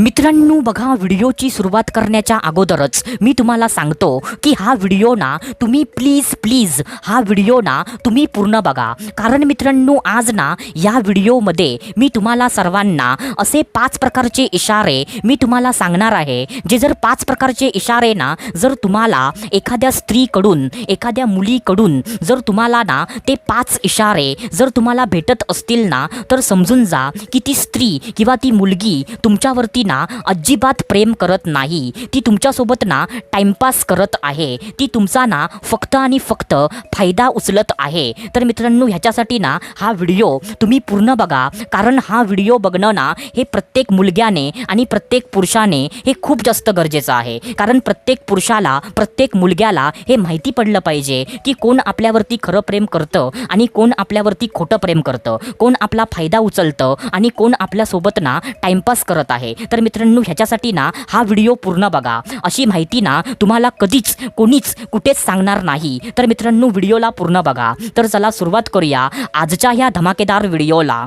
मित्रांनो बघा, व्हिडिओची सुरुवात करण्याच्या अगोदरच मी तुम्हाला सांगतो की हा व्हिडिओ ना तुम्ही प्लीज हा व्हिडिओ ना तुम्ही पूर्ण बघा. कारण मित्रांनो आज ना या व्हिडिओमध्ये मी तुम्हाला सर्वांना असे 5 प्रकारचे इशारे मी तुम्हाला सांगणार आहे. जे जर 5 प्रकारचे इशारे ना जर तुम्हाला एखाद्या स्त्रीकडून एखाद्या मुलीकडून जर तुम्हाला ना ते 5 इशारे जर तुम्हाला भेटत असतील ना तर समजून जा की ती स्त्री किंवा ती मुलगी तुमच्यावरती ना अजिबात प्रेम करत नाही. ती तुमच्यासोबत ना टाइमपास करत आहे. ती तुमचा ना फक्त आणि फक्त फायदा उचलत आहे. तर मित्रांनो ह्याच्यासाठी ना हा व्हिडिओ तुम्ही पूर्ण बघा. कारण हा व्हिडिओ बघणं ना हे प्रत्येक मुलग्याने आणि प्रत्येक पुरुषाने हे खूप जास्त गरजेचं आहे. कारण प्रत्येक पुरुषाला प्रत्येक मुलग्याला हे माहिती पडलं पाहिजे की कोण आपल्यावरती खरं प्रेम करतं आणि कोण आपल्यावरती खोटं प्रेम करतं, कोण आपला फायदा उचलतं आणि कोण आपल्यासोबत ना टाइमपास करत आहे. तर मित्रांनो ह्याच्यासाठी ना हा व्हिडिओ पूर्ण बघा. अशी माहिती ना तुम्हाला कधीच कोणीच कुठेच सांगणार नाही. तर मित्रांनो व्हिडिओला पूर्ण बघा. तर चला सुरुवात करूया आजच्या ह्या धमाकेदार व्हिडिओला.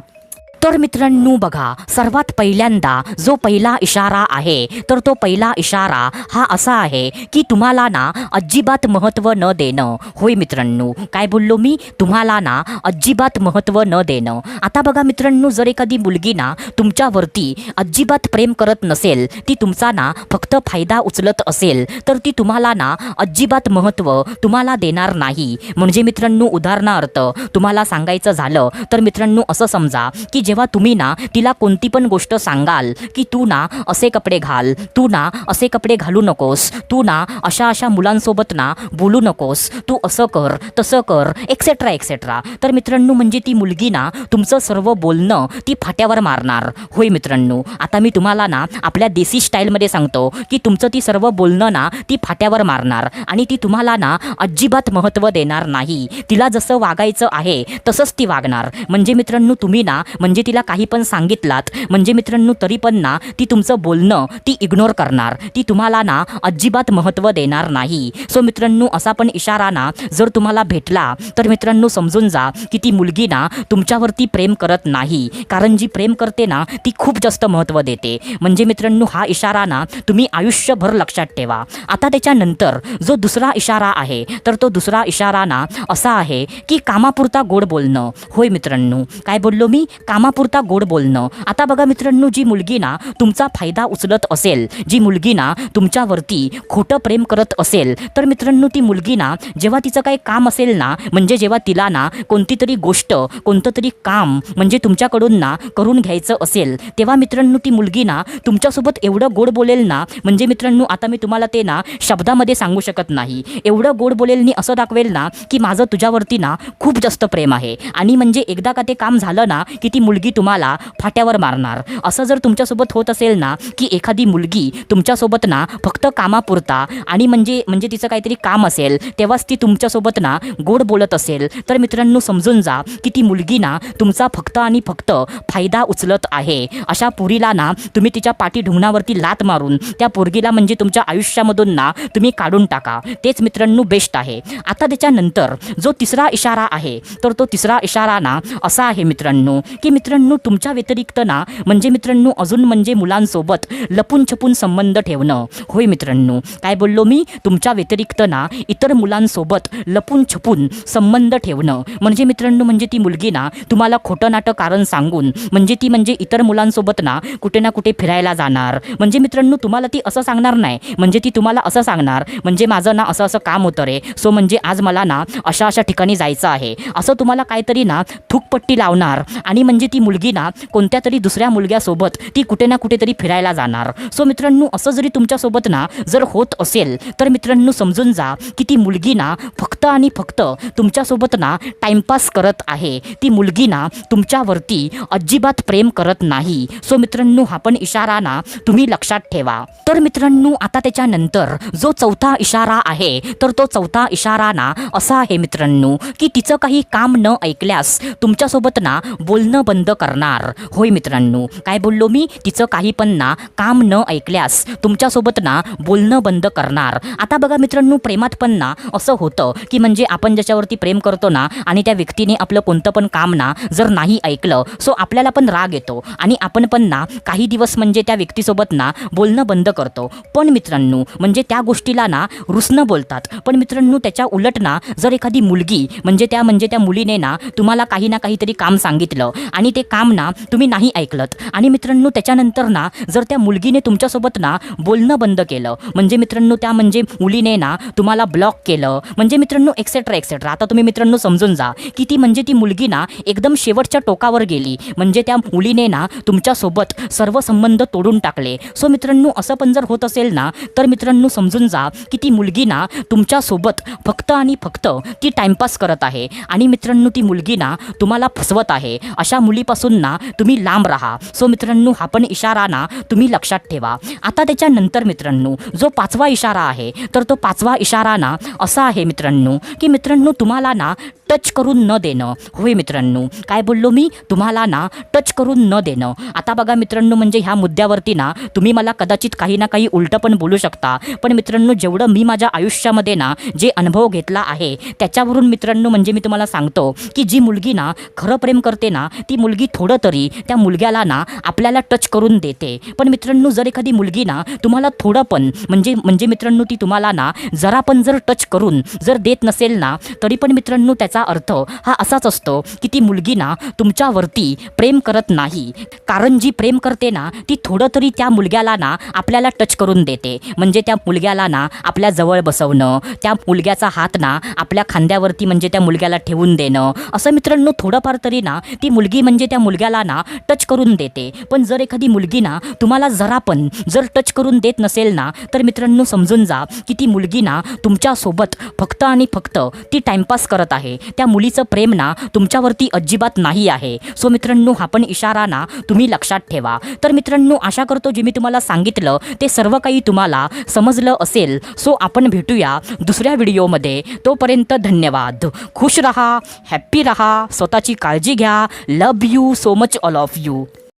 तर मित्रांनो बघा, सर्वात पहिल्यांदा जो पहिला इशारा आहे तर तो पहिला इशारा हा असा आहे की तुम्हाला ना अजिबात महत्त्व न देणं. होय मित्रांनो, काय बोललो मी? तुम्हाला ना अजिबात महत्त्व न देणं. आता बघा मित्रांनो, जर एखादी मुलगी ना तुमच्यावरती अजिबात प्रेम करत नसेल, ती तुमचा ना फक्त फायदा उचलत असेल तर ती तुम्हाला ना अजिबात महत्त्व तुम्हाला देणार नाही. म्हणजे मित्रांनो उदाहरणार्थ तुम्हाला सांगायचं झालं तर मित्रांनो असं समजा की जेव्हा तुम्ही ना तिला कोणती पण गोष्ट सांगाल की तू ना असे कपडे घाल, तू ना असे कपडे घालू नकोस, तू ना अशा मुलांसोबत ना बोलू नकोस, तू असं कर तसं कर एक्सेट्रा एक्सेट्रा. तर मित्रांनो म्हणजे ती मुलगी ना तुमचं सर्व बोलणं ती फाट्यावर मारणार. होय मित्रांनो, आता मी तुम्हाला ना आपल्या देसी स्टाईलमध्ये सांगतो की तुमचं ती सर्व बोलणं ना ती फाट्यावर मारणार आणि ती तुम्हाला ना अजिबात महत्त्व देणार नाही. तिला जसं वागायचं आहे तसंच ती वागणार. म्हणजे मित्रांनो तुम्ही ना म्हणजे तिला काही पण सांगितलात म्हणजे मित्रांनो तरी पण ना ती तुमचं बोलणं ती इग्नोर करणार. ती तुम्हाला ना अजिबात महत्त्व देणार नाही. सो मित्रांनो असा पण इशारा ना जर तुम्हाला भेटला तर मित्रांनो समजून जा की ती मुलगी ना तुमच्यावरती प्रेम करत नाही. कारण जी प्रेम करते ना ती खूप जास्त महत्त्व देते. म्हणजे मित्रांनो हा इशारा ना तुम्ही आयुष्यभर लक्षात ठेवा. आता त्याच्यानंतर जो दुसरा इशारा आहे तर तो दुसरा इशारा ना असा आहे की कामापुरता गोड बोलणं. होय मित्रांनो, काय बोललो मी? कामापुरता गोड बोलणं. आता बघा मित्रांनो, जी मुलगी ना तुमचा फायदा उचलत असेल, जी मुलगी ना तुमच्यावरती खोटं प्रेम करत असेल तर मित्रांनो ती मुलगी ना जेव्हा तिचं काही काम असेल ना म्हणजे जेव्हा तिला ना कोणती तरी गोष्ट कोणतं तरी काम म्हणजे तुमच्याकडून ना करून घ्यायचं असेल तेव्हा मित्रांनो ती मुलगी ना तुमच्यासोबत एवढं गोड बोलेल ना म्हणजे मित्रांनो आता मी तुम्हाला ते ना शब्दामध्ये सांगू शकत नाही. एवढं गोड बोलेल नी असं दाखवेल ना की माझं तुझ्यावरती ना खूप जास्त प्रेम आहे. आणि म्हणजे एकदा का ते काम झालं ना की ती मुलगी तुम्हाला फाट्यावर मारणार. असं जर तुमच्यासोबत होत असेल ना की एखादी मुलगी तुमच्यासोबत ना फक्त कामापुरता आणि म्हणजे तिचं काहीतरी काम असेल तेव्हाच ती तुमच्यासोबत ना गोड बोलत असेल तर मित्रांनो समजून जा की ती मुलगी ना तुमचा फक्त आणि फक्त फायदा उचलत आहे. अशा पोरीला ना तुम्ही तिच्या पाठी ढुंगणावरती लात मारून त्या पोरगीला म्हणजे तुमच्या आयुष्यामधून ना तुम्ही काढून टाका. तेच मित्रांनो बेस्ट आहे. आता त्याच्यानंतर जो तिसरा इशारा आहे तर तो तिसरा इशारा ना असा आहे मित्रांनो की मित्रांनो तुमच्या व्यतिरिक्त ना म्हणजे मित्रांनो अजून म्हणजे मुलांसोबत लपून छपून संबंध ठेवणं. होय मित्रांनो, काय बोललो मी? तुमच्या व्यतिरिक्त ना इतर मुलांसोबत लपून छपून संबंध ठेवणं. म्हणजे मित्रांनो म्हणजे ती मुलगी ना तुम्हाला खोटं नाटं कारण सांगून म्हणजे ती म्हणजे इतर मुलांसोबत ना कुठे फिरायला जाणार. म्हणजे मित्रांनो तुम्हाला ती असं सांगणार नाही, म्हणजे ती तुम्हाला असं सांगणार म्हणजे माझं ना असं काम होतं रे, सो म्हणजे आज मला ना अशा ठिकाणी जायचं आहे असं तुम्हाला काहीतरी ना थूकपट्टी लावणार. आणि म्हणजे ती मुलगी ना कोणत्या तरी दुसऱ्या मुलग्यासोबत ती कुठे ना कुठेतरी फिरायला जाणार. सो मित्रांनो असं जरी तुमच्यासोबत ना जर होत असेल तर मित्रांनो समजून जा की ती मुलगी ना फक्त आणि फक्त तुमच्यासोबत ना टाइमपास करत आहे. ती मुलगी ना तुमच्यावरती अजिबात प्रेम करत नाही. सो मित्रांनो हा पण इशारा ना तुम्ही लक्षात ठेवा. तर मित्रांनो आता त्याच्यानंतर जो चौथा इशारा आहे तर तो चौथा इशारा ना असा आहे मित्रांनो की तिचं काही काम न ऐकल्यास तुमच्यासोबत ना बोलणं बंद बंद करणार. होय मित्रांनो, काय बोललो मी, तिचं काही पण ना काम न ऐकल्यास तुमच्यासोबत ना बोलणं बंद करणार. आता बघा मित्रांनो, प्रेमात पण ना असं होतं की म्हणजे आपण ज्याच्यावरती प्रेम करतो ना आणि त्या व्यक्तीने आपलं कोणतं पण काम ना जर नाही ऐकलं, सो आपल्याला पण राग येतो आणि आपण पण ना काही दिवस म्हणजे त्या व्यक्तीसोबत ना बोलणं बंद करतो. पण मित्रांनो, म्हणजे त्या गोष्टीला ना रुसणं बोलतात. पण मित्रांनो, त्याच्या उलट ना जर एखादी मुलगी म्हणजे त्या मुलीने ना तुम्हाला काही ना काहीतरी काम सांगितलं आणि ते काम ना तुम्ही नाही ऐकलत आणि मित्रांनो त्याच्यानंतर ना जर त्या मुलगीने तुमच्यासोबत ना बोलणं बंद केलं, म्हणजे मित्रांनो त्या म्हणजे मुलीने ना तुम्हाला ब्लॉक केलं, म्हणजे मित्रांनो एक्सेट्रा एक्सेट्रा. आता तुम्ही मित्रांनो समजून जा की ती मुलगी ना एकदम शेवटच्या टोकावर गेली, म्हणजे त्या मुलीने ना तुमच्यासोबत सर्व संबंध तोडून टाकले. सो मित्रांनो असं पण जर होत असेल ना तर मित्रांनो समजून जा की ती मुलगी ना तुमच्यासोबत फक्त आणि फक्त ती टाइमपास करत आहे आणि मित्रांनो ती मुलगी ना तुम्हाला फसवत आहे. अशा मुलीपासून ना तुम्ही लांब राहा. सो मित्रांनो हा पण इशारा ना तुम्ही लक्षात ठेवा. आता त्याच्यानंतर मित्रांनो जो 5वा इशारा आहे, तर तो 5वा इशारा ना असा आहे मित्रांनो की मित्रांनो तुम्हाला ना टच करून न देणं. होय मित्रांनो, काय बोललो मी, तुम्हाला ना टच करून न देणं. आता बघा मित्रांनो, म्हणजे ह्या मुद्द्यावरती ना तुम्ही मला कदाचित काही ना काही उलटं पण बोलू शकता, पण मित्रांनो जेवढं मी माझ्या आयुष्यामध्ये ना जे अनुभव घेतला आहे त्याच्यावरून मित्रांनो म्हणजे मी तुम्हाला सांगतो की जी मुलगी ना खरं प्रेम करते ना ती मुलगी थोडं तरी त्या मुलग्याला ना आपल्याला टच करून देते. पण मित्रांनो जर एखादी मुलगी ना तुम्हाला थोडं पण म्हणजे मित्रांनो ती तुम्हाला ना जरा पण जर टच करून जर देत नसेल ना, तरी पण मित्रांनो त्याचा अर्थ हा असाच असतो की ती मुलगी ना तुमच्यावरती प्रेम करत नाही. कारण जी प्रेम करते ना ती थोडं तरी त्या मुलग्याला ना आपल्याला टच करून देते, म्हणजे त्या मुलग्याला ना आपल्या जवळ बसवणं, त्या मुलग्याचा हात ना आपल्या खांद्यावरती म्हणजे त्या मुलग्याला ठेवून देणं, असं मित्रांनो थोडंफार तरी ना ती मुलगी म्हणजे त्या मुलग्याला ना टच करून देते. पण जर एखादी मुलगी ना तुम्हाला जरा पण जर टच करून देत नसेल ना, तर मित्रांनो समजून जा की ती मुलगी ना तुमच्यासोबत फक्त आणि फक्त ती टाइमपास करत आहे. त्या मुलीचं प्रेम ना तुमच्यावरती अजिबात नाही आहे. सो मित्रांनो हा पण इशारा ना तुम्ही लक्षात ठेवा. तर मित्रांनो आशा करतो जे मी तुम्हाला सांगितलं ते सर्व काही तुम्हाला समजलं असेल. सो आपण भेटूया दुसऱ्या व्हिडिओमध्ये. तोपर्यंत धन्यवाद. खुश रहा, हॅप्पी रहा, स्वतःची काळजी घ्या. Love you so much all of you.